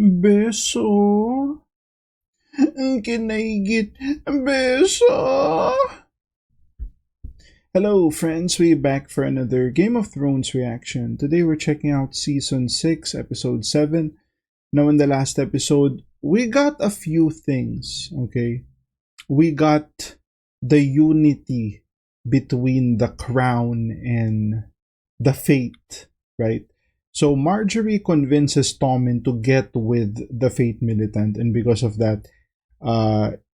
Beso? Can I get beso? Hello, friends. We're back for another Game of Thrones reaction. Today we're checking out Season 6, Episode 7. Now, in the last episode, we got a few things, okay? We got the unity between the crown and the fate, right? So Marjorie convinces Tommen to get with the fate militant, and because of that,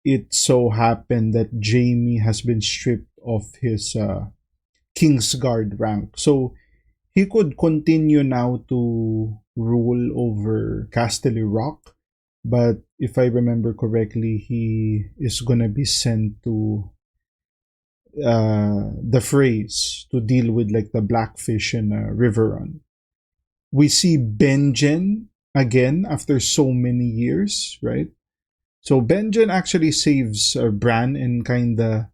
it so happened that Jamie has been stripped of his Kingsguard rank. So he could continue now to rule over Casterly Rock, but if I remember correctly, he is gonna be sent to the phrase to deal with like the blackfish in Riverrun. We see Benjen again after so many years, right? So Benjen actually saves Bran and kinda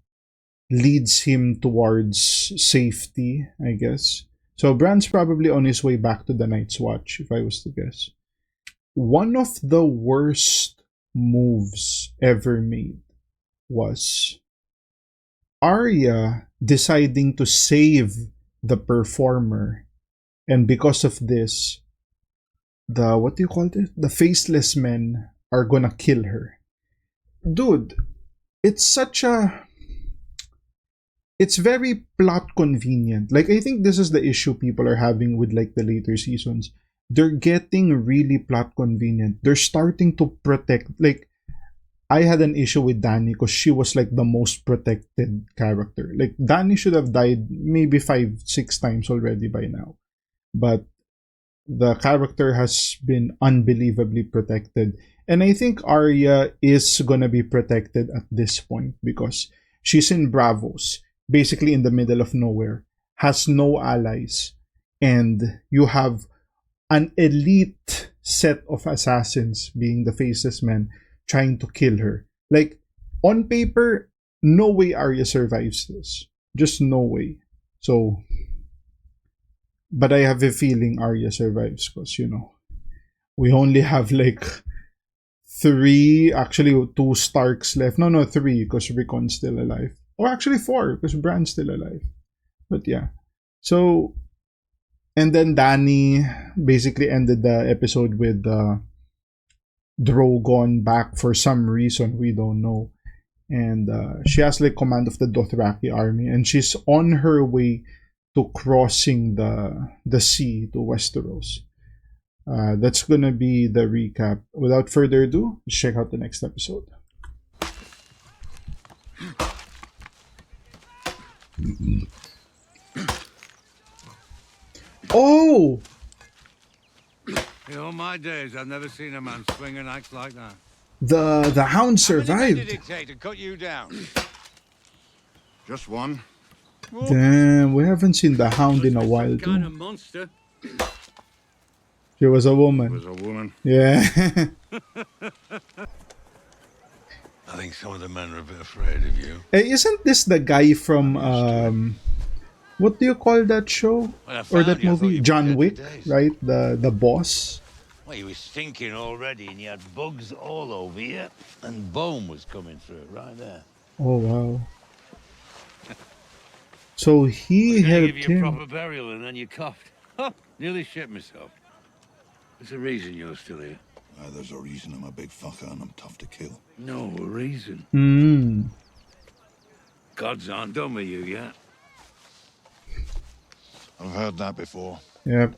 leads him towards safety, I guess. So Bran's probably on his way back to the Night's Watch, if I was to guess. One of the worst moves ever made was Arya deciding to save the performer, and because of this, the what do you call it? The faceless men are gonna kill her. Dude, it's such a it's very plot convenient. Like I think this is the issue people are having with like the later seasons. They're getting really plot convenient. They're starting to protect like I had an issue with Dani because she was like the most protected character. Like Dani should have died maybe 5, 6 times already by now. But the character has been unbelievably protected. And I think Arya is gonna be protected at this point because she's in Bravos, basically in the middle of nowhere, has no allies, and you have an elite set of assassins, being the Faceless Men, trying to kill her. Like, on paper, no way Arya survives this. Just no way. So, but I have a feeling Arya survives because, we only have like three, actually two Starks left. No, three because Rickon's still alive. Or actually four because Bran's still alive. But yeah. So, and then Dani basically ended the episode with Drogon back for some reason we don't know. And she has like command of the Dothraki army, and she's on her way to crossing the sea to Westeros. That's gonna be the recap. Without further ado, let's check out the next episode. Oh! In all my days, I've never seen a man swing an axe like that. The hound How many men did survived. it take to cut you down? Just one. Damn, we haven't seen the hound in a Must be while some kind too. of monster. She was a It woman. was a woman. Yeah. I think some of the men are a bit afraid of you. Hey, isn't this the guy from what do you call that show When I or found that you, I thought movie? you'd be John dead Wick, for days. right? The boss. Well, you were stinking already, and you had bugs all over you, and bone was coming through right there. Oh wow. So I he was going to give helped you a him. proper burial, and then you coughed. Nearly shit myself. There's a reason you're still here. There's a reason I'm a big fucker and I'm tough to kill. No reason. Hmm. Gods aren't done with you yet. I've heard that before. Yep.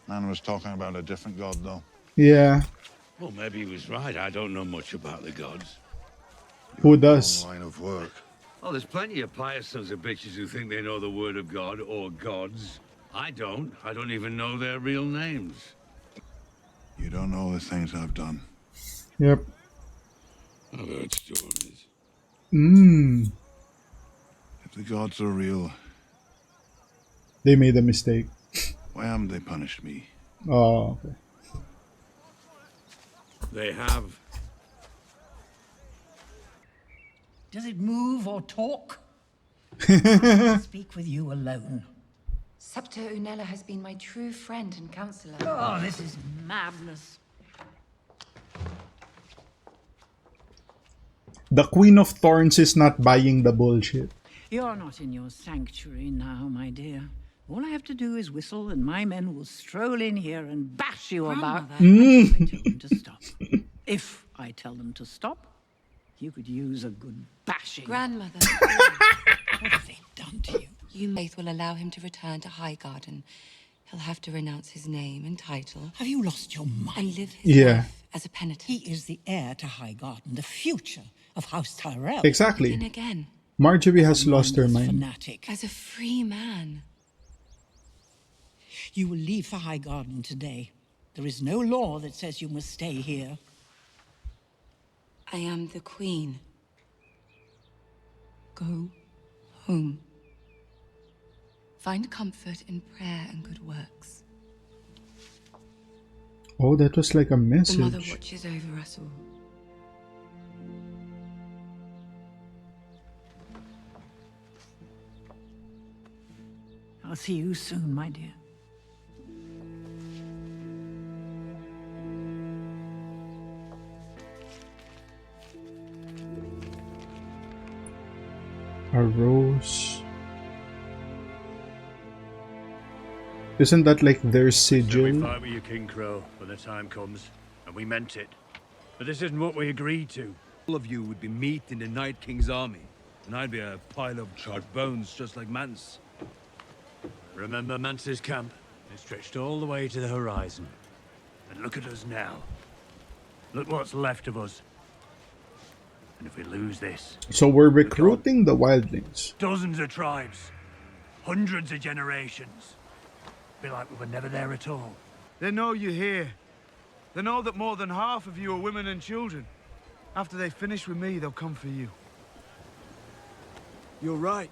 Man was talking about a different god, though. Yeah. Well, maybe he was right. I don't know much about the gods. Who does? Long line of work. Oh, there's plenty of pious sons of bitches who think they know the word of God or gods. I don't. I don't even know their real names. You don't know the things I've done. Yep. I've heard stories. Hmm. If the gods are real, They made a mistake. why haven't they punished me? Oh, okay. They have. Does it move or talk? Speak with you alone. Septa Unella has been my true friend and counselor. Oh, this is madness. The Queen of Thorns is not buying the bullshit. You're not in your sanctuary now, my dear. All I have to do is whistle, and my men will stroll in here and bash you about until I tell them to stop. If I tell them to stop, you could use a good bashing. Grandmother, What have they done to you? you faith will allow him to return to Highgarden. He'll have to renounce his name and title Have you lost your mind? and live his Yeah. life as a penitent. He is the heir to Highgarden, the future of House Tyrell. Then Exactly. again, Marjorie has lost her Mindless mind. fanatic. as a free man. You will leave for Highgarden today. There is no law that says you must stay here. I am the queen. Go home. Find comfort in prayer and good works. Oh, that was like a The mother message. watches over us all. I'll see you soon, my dear. A rose. Isn't that like their So we sigil? fight with you, King Crow, when the time comes, and we meant it. But this isn't what we agreed to. All of you would be meat in the Night King's army, and I'd be a pile of charred bones just like Mance. Remember Mance's camp? It stretched all the way to the horizon. And look at us now. Look what's left of us. And if we lose this, So we're recruiting the wildlings. dozens of tribes, hundreds of generations. Be like we were never there at all. They know you're here. They know that more than half of you are women and children. After they finish with me, they'll come for you. You're right.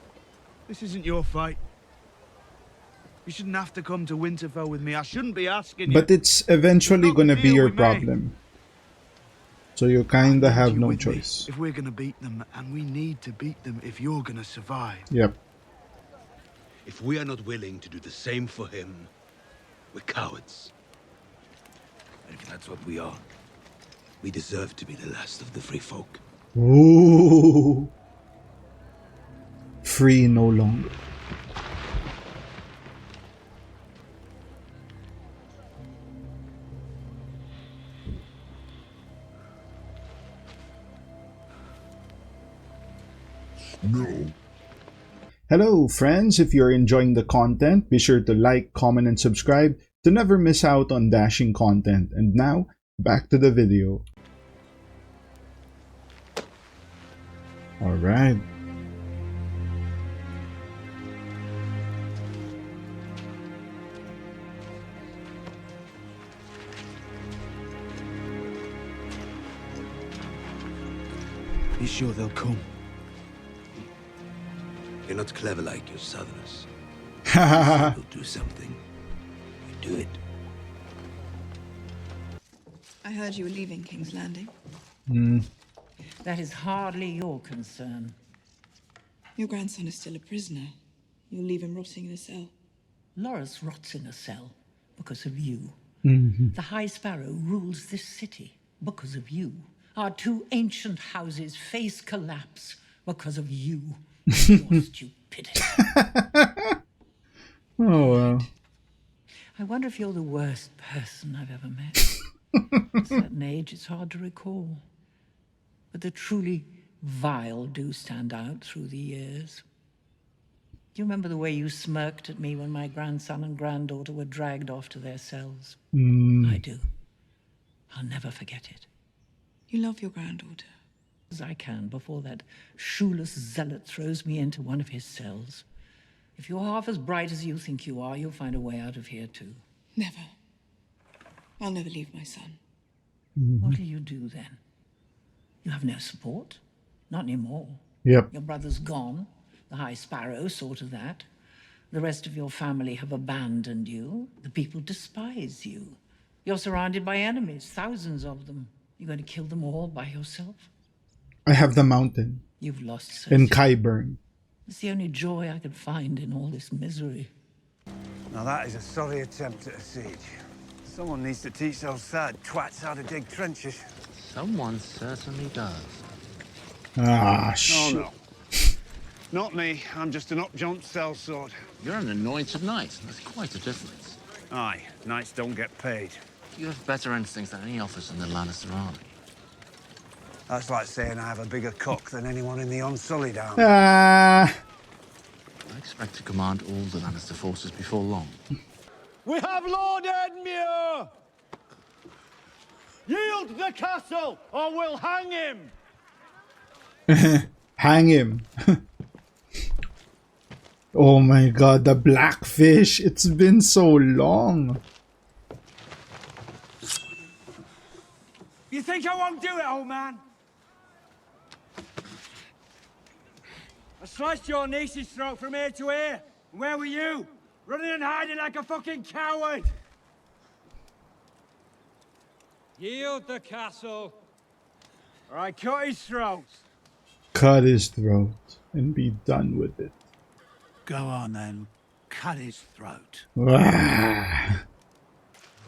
This isn't your fight. You shouldn't have to come to Winterfell with me. I shouldn't be asking you. But it's eventually Not the gonna be deal your we made. problem. So you kinda I need have you no with me choice. if we're gonna beat them, and we need to beat them if you're gonna survive. Yep. If we are not willing to do the same for him, we're cowards. And if that's what we are, we deserve to be the last of the free folk. Ooh. Free no longer. Hello friends, if you're enjoying the content, be sure to like, comment, and subscribe to never miss out on dashing content. And now, back to the video. Alright. You sure they'll come? You're not clever like your southerners. Hahaha. You'll do something. You do it. I heard you were leaving King's Landing. That is hardly your concern. Your grandson is still a prisoner. You'll leave him rotting in a cell. Loras rots in a cell because of you. The High Sparrow rules this city because of you. Our two ancient houses face collapse because of you and your stupidity. Oh wow. I wonder if you're the worst person I've ever met. At a certain age, it's hard to recall. But the truly vile do stand out through the years. Do you remember the way you smirked at me when my grandson and granddaughter were dragged off to their cells? I do. I'll never forget it. You love your granddaughter. As I can before that shoeless zealot throws me into one of his cells. If you're half as bright as you think you are, you'll find a way out of here too. Never. I'll never leave my son. What'll you do then? You have no support? Not anymore. Yep. Your brother's gone. The High Sparrow saw to that. The rest of your family have abandoned you. The people despise you. You're surrounded by enemies, thousands of them. You're going to kill them all by yourself? I have the mountain You've lost in Cersei. Qyburn. It's the only joy I could find in all this misery. Now that is a sorry attempt at a siege. Someone needs to teach those sad twats how to dig trenches. Someone certainly does. Ah, Oh, shit. no. Not me. I'm just an up-jump sellsword. You're an anointed knight. That's quite a difference. Aye, knights don't get paid. You have better instincts than any officer in the Lannister army. That's like saying I have a bigger cock than anyone in the Unsullied army. Ah. I expect to command all the Lannister forces before long. We have Lord Edmure! Yield the castle, or we'll hang him! Hang him. Oh my god, the blackfish. It's been so long. You think I won't do it, old man? I sliced your niece's throat from ear to ear. And where were you? Running and hiding like a fucking coward. Yield the castle, or I cut his throat. Cut his throat and be done with it. Go on, then. Cut his throat. Ah.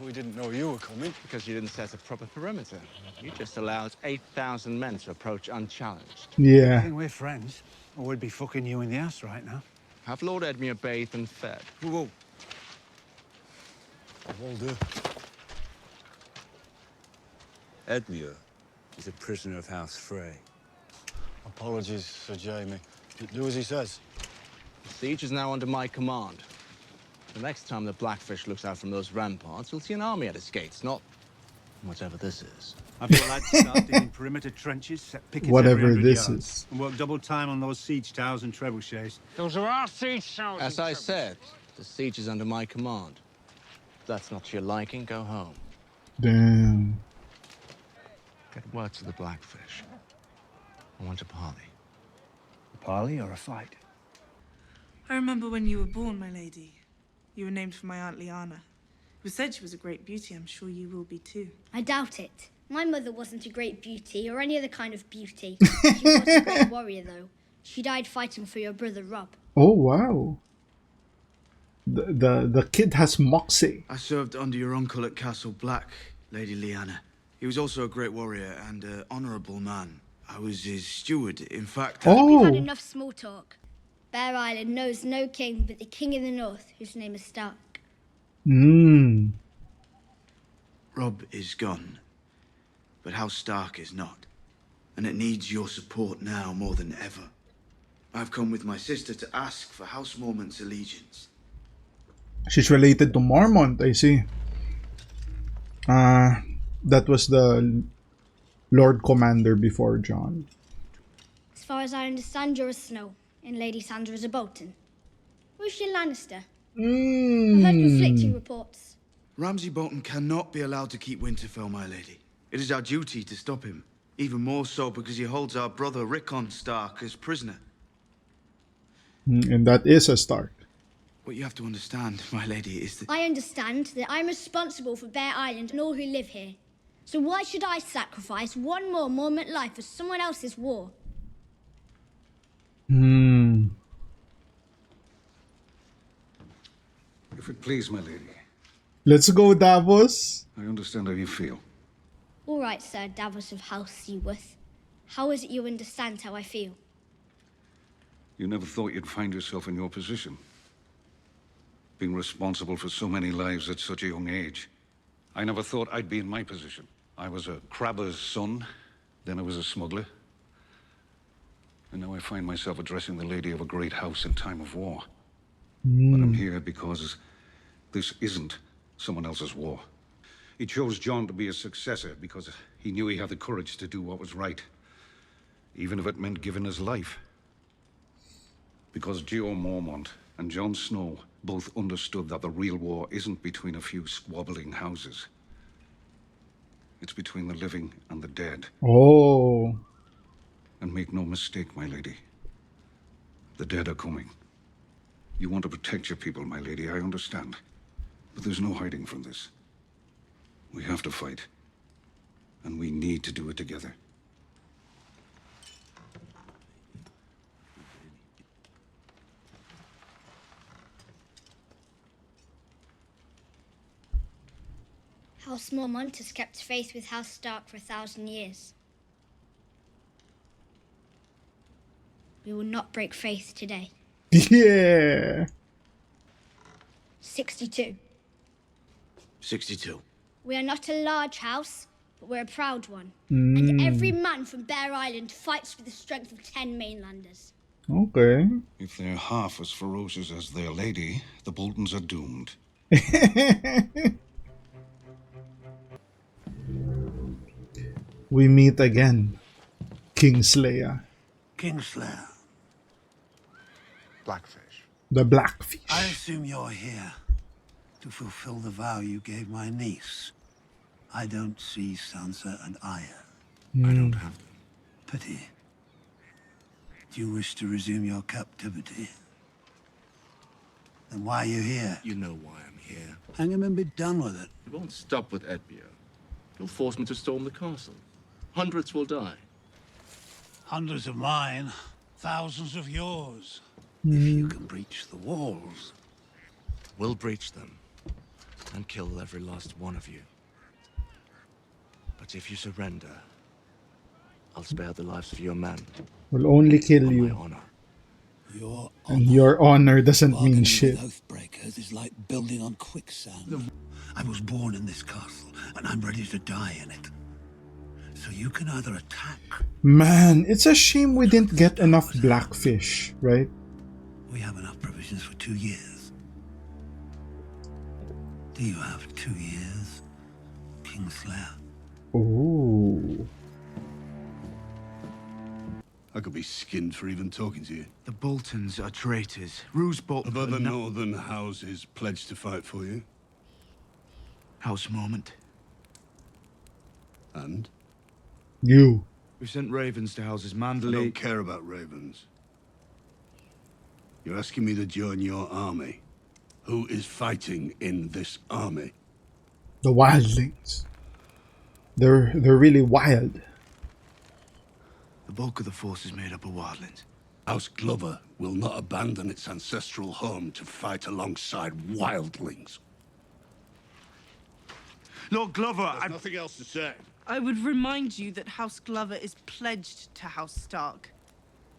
We didn't know you were coming. Because you didn't set a proper perimeter. You just allowed 8,000 men to approach unchallenged. I Yeah. think we're friends, or we'd be fucking you in the ass right now. Have Lord Edmure bathed and fed. Whoa. Will do. Edmure is a prisoner of House Frey. Apologies, Sir Jaime. Do as he says. The siege is now under my command. The next time the Blackfish looks out from those ramparts, we'll see an army at its gates, not whatever this is. Have your lads started in perimeter trenches, set pickets Whatever every 100 this yards, is. and work double time on those siege towers and trebuchets. Those are our siege towers. As I said, the siege is under my command. If that's not to your liking, go home. Damn. Get word to the Blackfish. I want a parley. A parley or a fight? I remember when you were born, my lady. You were named for my Aunt Lyanna. It was said she was a great beauty. I'm sure you will be too. I doubt it. My mother wasn't a great beauty or any other kind of beauty. She was a great warrior, though. She died fighting for your brother Rob. Oh wow. The kid has moxie. I served under your uncle at Castle Black, Lady Lyanna. He was also a great warrior and an honourable man. I was his steward, in fact. I think we've had enough small talk. Bear Island knows no king but the king in the north, whose name is Stark. Hmm. Rob is gone, but House Stark is not. And it needs your support now more than ever. I've come with my sister to ask for House Mormont's allegiance. She's related to Mormont, I see. That was the Lord Commander before John. As far as I understand, you're a Snow, and Lady Sandra is a Bolton. Who's your Lannister? I've heard conflicting reports. Ramsay Bolton cannot be allowed to keep Winterfell, my lady. It is our duty to stop him. Even more so because he holds our brother Rickon Stark as prisoner. And that is a Stark. What you have to understand, my lady, is that... I understand that I'm responsible for Bear Island and all who live here. So why should I sacrifice one more Mormont life for someone else's war? If it please, my lady. Let's go, Davos. I understand how you feel. All right, Sir Davos of House Seaworth. How is it you understand how I feel? You never thought you'd find yourself in your position. Being responsible for so many lives at such a young age. I never thought I'd be in my position. I was a crabber's son, then I was a smuggler. And now I find myself addressing the lady of a great house in time of war. But I'm here because this isn't someone else's war. He chose John to be his successor because he knew he had the courage to do what was right, even if it meant giving his life. Because Geo Mormont and Jon Snow both understood that the real war isn't between a few squabbling houses. It's between the living and the dead. Oh. And make no mistake, my lady. The dead are coming. You want to protect your people, my lady, I understand. But there's no hiding from this. We have to fight. And we need to do it together. House Mormont has kept faith with House Stark for 1,000 years. We will not break faith today. Yeah. 62. 62. We are not a large house, but we're a proud one. Mm. And every man from Bear Island fights with the strength of 10 mainlanders. Okay. If they're half as ferocious as their lady, the Boltons are doomed. We meet again. Kingslayer. Kingslayer. Blackfish. The Blackfish. I assume you're here to fulfill the vow you gave my niece. I don't see Sansa and Arya. I don't have them. Pity. Do you wish to resume your captivity? Then why are you here? You know why I'm here. Hang him and be done with it. It won't stop with Edmure. You'll force me to storm the castle. Hundreds will die. Hundreds of mine, thousands of yours. If you can breach the walls. We'll breach them and kill every last one of you. But if you surrender, I'll spare the lives of your men. Will only kill On you. my honor. Your And your honor doesn't mean bargaining shit. with Oathbreakers is like building on quicksand. I was born in this castle, and I'm ready to die in it. So you can either attack. Man, it's a shame we didn't get enough Blackfish, right? We have enough provisions for 2 years. Do you have 2 years, Kingslayer? Ooh. I could be skinned for even talking to you. The Boltons are traitors. Roose Bolton. Have other northern houses pledged to fight for you? House Moment. And? You. We sent ravens to houses I Manderley. don't care about ravens. You're asking me to join your army. Who is fighting in this army? The wildlings. They're really wild. The bulk of the force is made up of wildlings. House Glover will not abandon its ancestral home to fight alongside wildlings. Lord Glover, There's nothing else to say. I would remind you that House Glover is pledged to House Stark,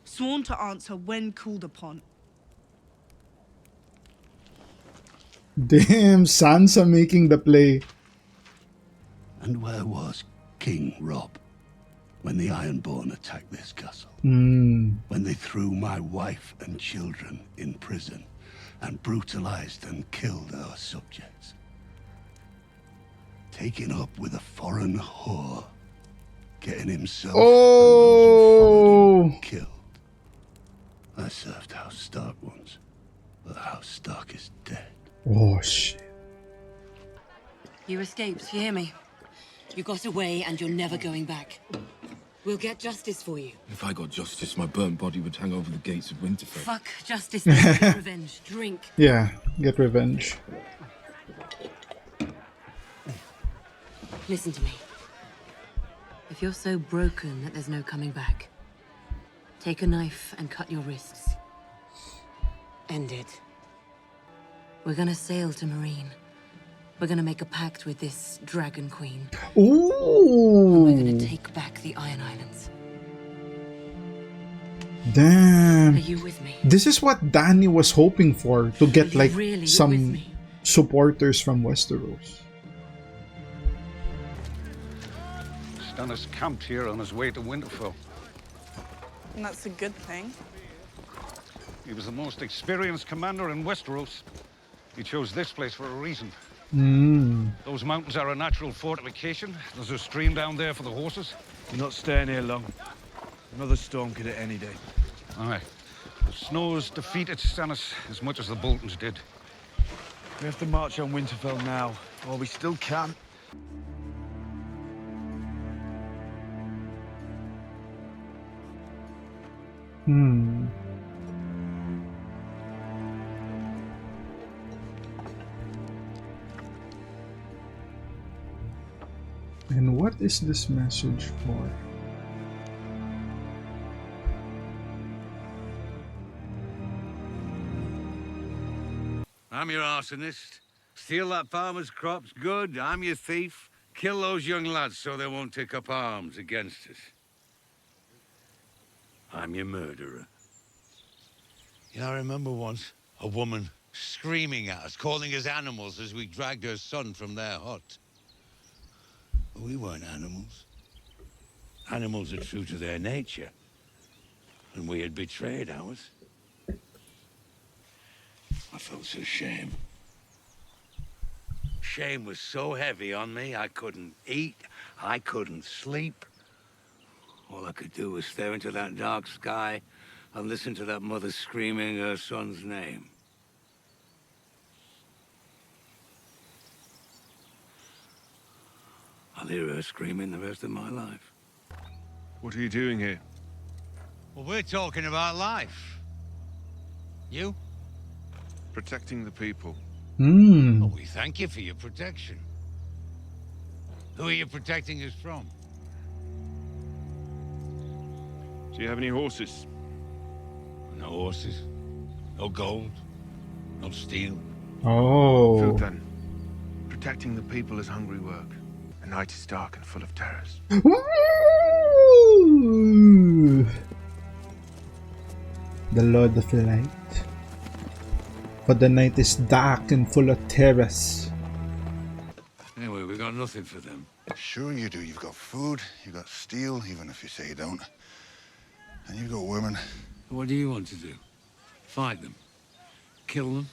sworn to answer when called upon. Damn, Sansa making the play. And where was King Rob when the Ironborn attacked this castle? Hmm. When they threw my wife and children in prison and brutalized and killed our subjects? Taking up with a foreign whore, getting himself and those who followed him killed. I served House Stark once, but House Stark is dead. Oh, shit. You escaped, you hear me? You got away and you're never going back. We'll get justice for you. If I got justice, my burnt body would hang over the gates of Winterfell. Fuck justice, get revenge. Drink. Yeah, get revenge. Listen to me. If you're so broken that there's no coming back, take a knife and cut your wrists. End it. We're gonna sail to Marine. We're gonna make a pact with this Dragon Queen. Ooh. And we're gonna take back the Iron Islands. Damn. Are you with me? This is what Dany was hoping for, to get like really with some me? supporters from Westeros. Stannis camped here on his way to Winterfell. And that's a good thing. He was the most experienced commander in Westeros. He chose this place for a reason. Those mountains are a natural fortification. There's a stream down there for the horses. You're not staying here long. Another storm could hit any day. Aye. The Snows defeated Stannis as much as the Boltons did. We have to march on Winterfell now, while we still can. And what is this message for? I'm your arsonist. Steal that farmer's crops, good. I'm your thief. Kill those young lads so they won't take up arms against us. I'm your murderer. You know, I remember once a woman screaming at us, calling us animals as we dragged her son from their hut. But we weren't animals. Animals are true to their nature, and we had betrayed ours. I felt so shame. Shame was so heavy on me, I couldn't eat, I couldn't sleep. All I could do was stare into that dark sky and listen to that mother screaming her son's name. I'll hear her screaming the rest of my life. What are you doing here? Well, we're talking about life. You? Protecting the people. Hmm. Well, we thank you for your protection. Who are you protecting us from? Do you have any horses? No horses. No gold. No steel. Oh. Food then. Protecting the people is hungry work. The night is dark and full of terrors. Ooh. The Lord of Light. But the night is dark and full of terrors. Anyway, we got nothing for them. Sure you do. You've got food, you've got steel, even if you say you don't. And you've got women. What do you want to do? Fight them? Kill them?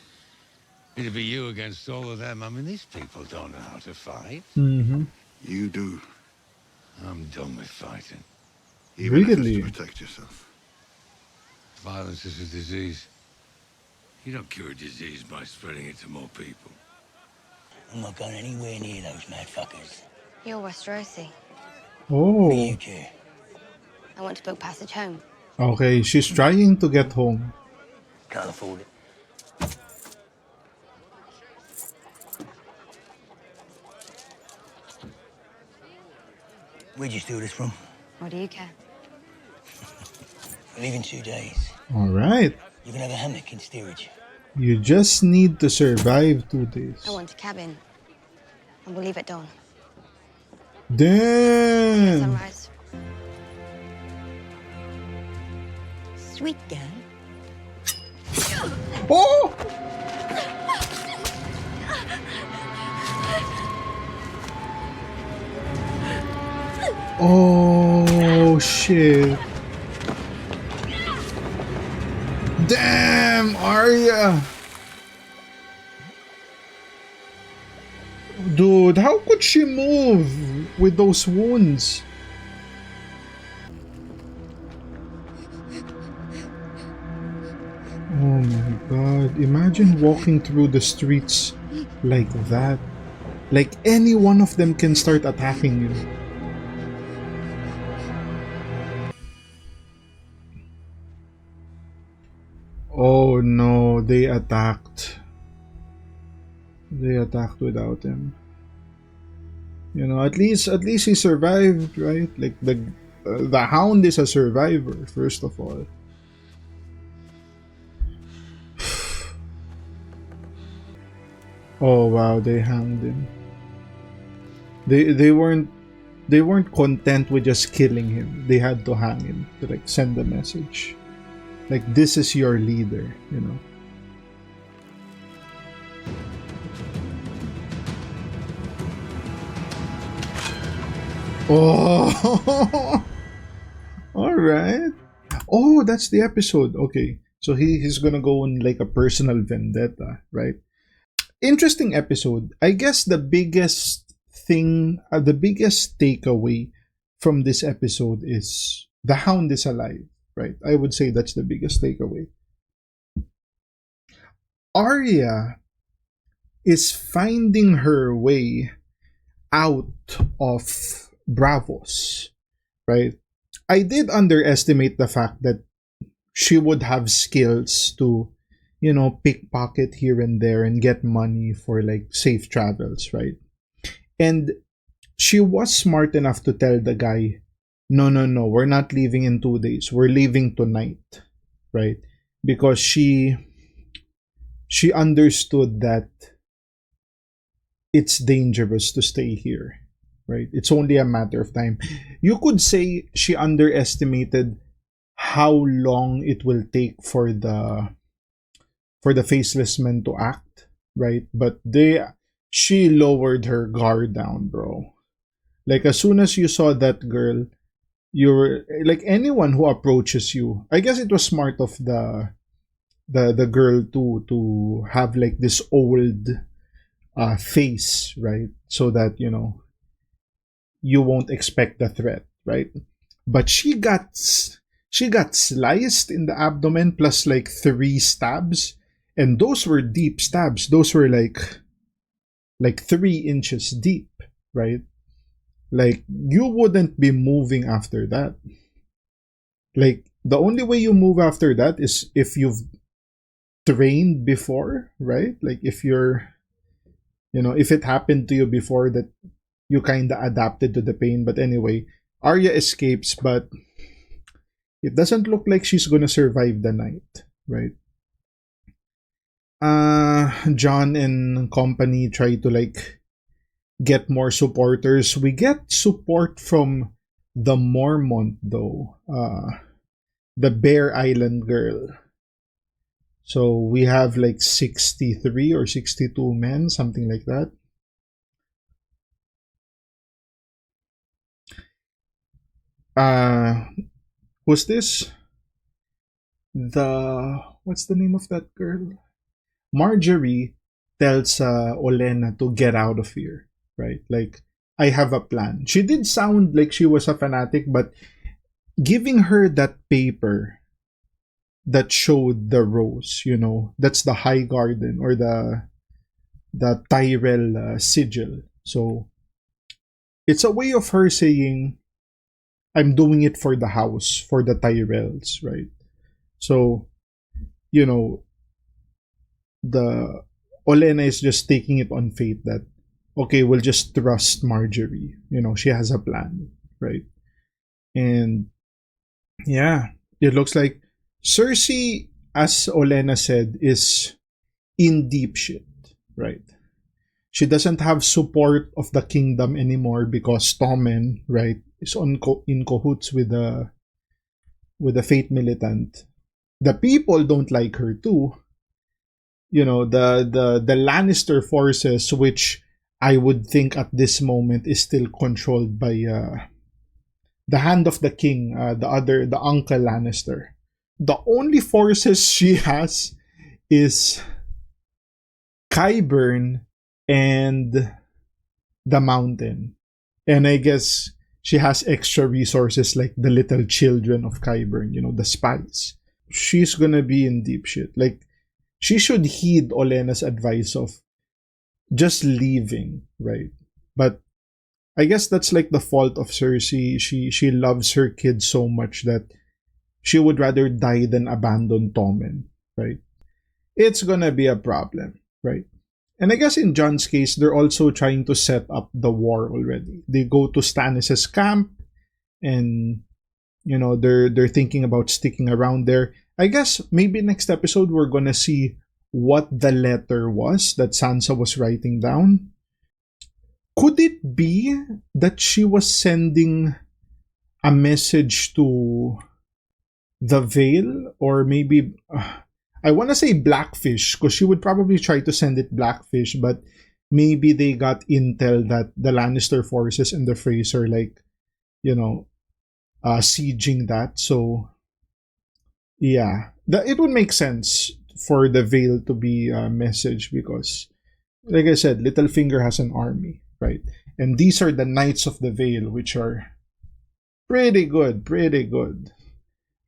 It'd be you against all of them. I mean, these people don't know how to fight. Mm-hmm. You do. I'm done with fighting. Even if Really? it's to protect yourself. Violence is a disease. You don't cure a disease by spreading it to more people. I'm not going anywhere near those mad fuckers. You're Westerosi. Oh. What do you care? I want to book passage home. Okay, she's trying to get home. Can't afford it. Where'd you steal this from? What do you care? I leave in 2 days. Alright. You can have a hammock in steerage. You just need to survive 2 days. I want a cabin. And we'll leave at dawn. Damn! Sunrise. Sweet girl. Oh! Oh shit. Damn, Arya. Dude, how could she move with those wounds? Oh my god, imagine walking through the streets like that. Like any one of them can start attacking you. Oh no, they attacked. They attacked without him. You know, at least he survived, right? Like the Hound is a survivor, first of all. Oh wow, they hanged him. They weren't content with just killing him. They had to hang him to like send a message. Like, this is your leader, you know. Oh, all right. Oh, that's the episode. Okay, so he's gonna go on like a personal vendetta, right? Interesting episode. I guess the biggest thing, the biggest takeaway from this episode is the Hound is alive, right? I would say that's the biggest takeaway. Arya is finding her way out of Bravos, right? I did underestimate the fact that she would have skills to, you know, pickpocket here and there and get money for like safe travels, right? And she was smart enough to tell the guy, no, we're not leaving in 2 days. We're leaving tonight, right? Because she understood that it's dangerous to stay here, right? It's only a matter of time. You could say she underestimated how long it will take for the for the faceless men to act, right? But she lowered her guard down, bro. Like as soon as you saw that girl, you're like anyone who approaches you. I guess it was smart of the girl to have like this old face, right? So that you won't expect the threat, right? But she got sliced in the abdomen plus like 3 stabs, and those were deep stabs. Those were like 3 inches deep, right? Like you wouldn't be moving after that. Like the only way you move after that is if you've trained before, right? Like if you're, if it happened to you before that you kind of adapted to the pain. But anyway, Arya escapes, but it doesn't look like she's gonna survive the night, right? John and company try to like get more supporters. We get support from the Mormont though, the Bear Island girl. So we have like 63 or 62 men, something like that. Who's this? What's the name of that girl? Marjorie tells Olenna to get out of here, right? Like, I have a plan. She did sound like she was a fanatic, but giving her that paper that showed the rose, that's the High Garden or the Tyrell sigil. So it's a way of her saying, I'm doing it for the house, for the Tyrells, right? So, the Olenna is just taking it on faith that, okay, we'll just trust Marjorie. She has a plan, right? And yeah, it looks like Cersei, as Olenna said, is in deep shit, right? She doesn't have support of the kingdom anymore because Tommen, right, is in cahoots with the Fate Militant. The people don't like her too. The Lannister forces, which I would think at this moment is still controlled by the Hand of the King, the Uncle Lannister. The only forces she has is Qyburn and the Mountain. And I guess she has extra resources like the little children of Qyburn, the spies. She's gonna be in deep shit. Like, she should heed Olenna's advice of just leaving, right? But I guess that's like the fault of Cersei. She loves her kids so much that she would rather die than abandon Tommen, right? It's gonna be a problem, right? And I guess in Jon's case, they're also trying to set up the war already. They go to Stannis' camp, and they're thinking about sticking around there. I guess maybe next episode we're gonna see what the letter was that Sansa was writing down. Could it be that she was sending a message to the Vale, or maybe I want to say Blackfish, because she would probably try to send it Blackfish, but maybe they got intel that the Lannister forces and the Freys are like, sieging that. So yeah, it would make sense for the Vale to be a message because, like I said, Littlefinger has an army, right? And these are the Knights of the Vale, which are pretty good, pretty good.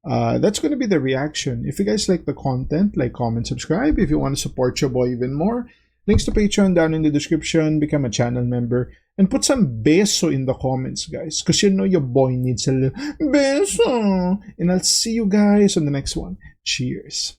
That's going to be the reaction. If you guys like the content, like, comment, subscribe. If you want to support your boy even more, links to Patreon down in the description. Become a channel member and put some beso in the comments, guys, because your boy needs a little beso. And I'll see you guys on the next one. Cheers.